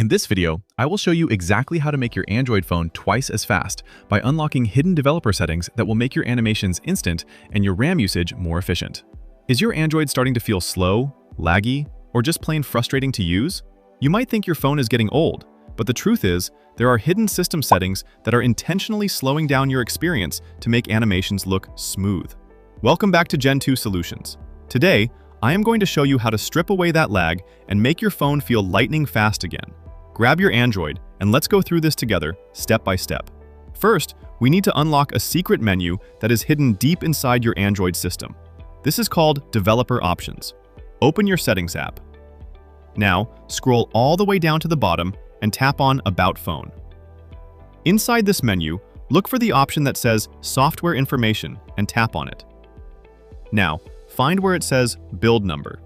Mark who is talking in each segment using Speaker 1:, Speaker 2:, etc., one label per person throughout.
Speaker 1: In this video, I will show you exactly how to make your Android phone twice as fast by unlocking hidden developer settings that will make your animations instant and your RAM usage more efficient. Is your Android starting to feel slow, laggy, or just plain frustrating to use? You might think your phone is getting old, but the truth is, there are hidden system settings that are intentionally slowing down your experience to make animations look smooth. Welcome back to Gen 2 Solutions. Today, I am going to show you how to strip away that lag and make your phone feel lightning fast again. Grab your Android and let's go through this together, step by step. First, we need to unlock a secret menu that is hidden deep inside your Android system. This is called Developer Options. Open your Settings app. Now, scroll all the way down to the bottom and tap on About Phone. Inside this menu, look for the option that says Software Information and tap on it. Now, find where it says Build Number.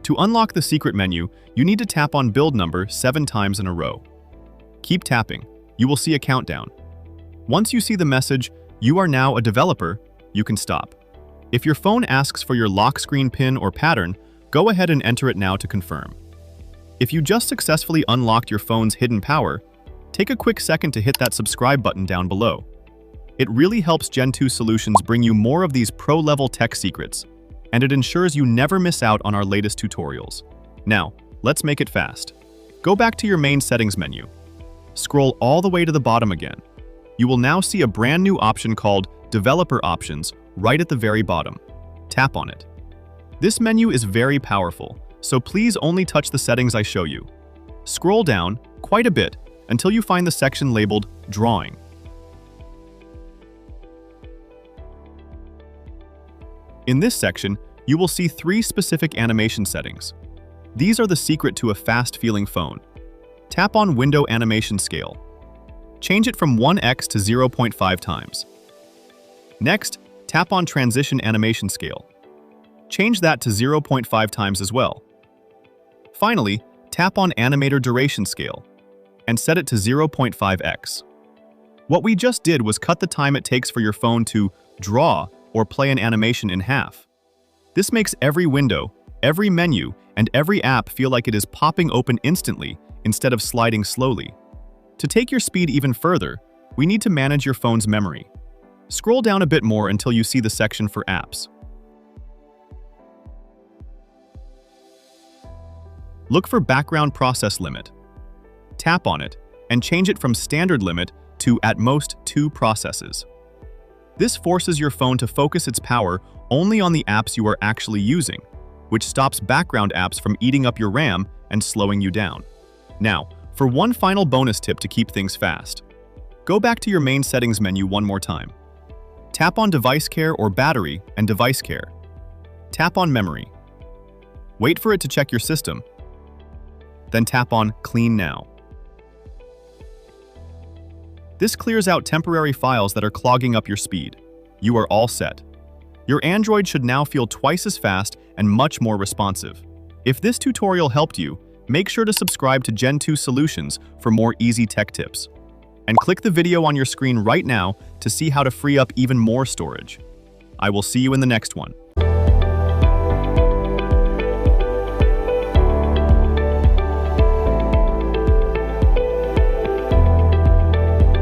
Speaker 1: To unlock the secret menu, you need to tap on Build Number 7 times in a row. Keep tapping. You will see a countdown. Once you see the message, "You are now a developer," you can stop. If your phone asks for your lock screen PIN or pattern, go ahead and enter it now to confirm. If you just successfully unlocked your phone's hidden power, take a quick second to hit that subscribe button down below. It really helps Gen 2 Solutions bring you more of these pro-level tech secrets, and it ensures you never miss out on our latest tutorials. Now, let's make it fast. Go back to your main settings menu. Scroll all the way to the bottom again. You will now see a brand new option called Developer Options right at the very bottom. Tap on it. This menu is very powerful, so please only touch the settings I show you. Scroll down quite a bit until you find the section labeled Drawing. In this section, you will see 3 specific animation settings. These are the secret to a fast-feeling phone. Tap on Window Animation Scale. Change it from 1x to 0.5 times. Next, tap on Transition Animation Scale. Change that to 0.5 times as well. Finally, tap on Animator Duration Scale and set it to 0.5x. What we just did was cut the time it takes for your phone to draw or play an animation in half. This makes every window, every menu, and every app feel like it is popping open instantly instead of sliding slowly. To take your speed even further, we need to manage your phone's memory. Scroll down a bit more until you see the section for apps. Look for Background Process Limit. Tap on it and change it from Standard Limit to at most 2 processes. This forces your phone to focus its power only on the apps you are actually using, which stops background apps from eating up your RAM and slowing you down. Now, for one final bonus tip to keep things fast. Go back to your main settings menu one more time. Tap on Device Care or Battery and Device Care. Tap on Memory. Wait for it to check your system. Then tap on Clean Now. This clears out temporary files that are clogging up your speed. You are all set. Your Android should now feel twice as fast and much more responsive. If this tutorial helped you, make sure to subscribe to Gen 2 Solutions for more easy tech tips. And click the video on your screen right now to see how to free up even more storage. I will see you in the next one.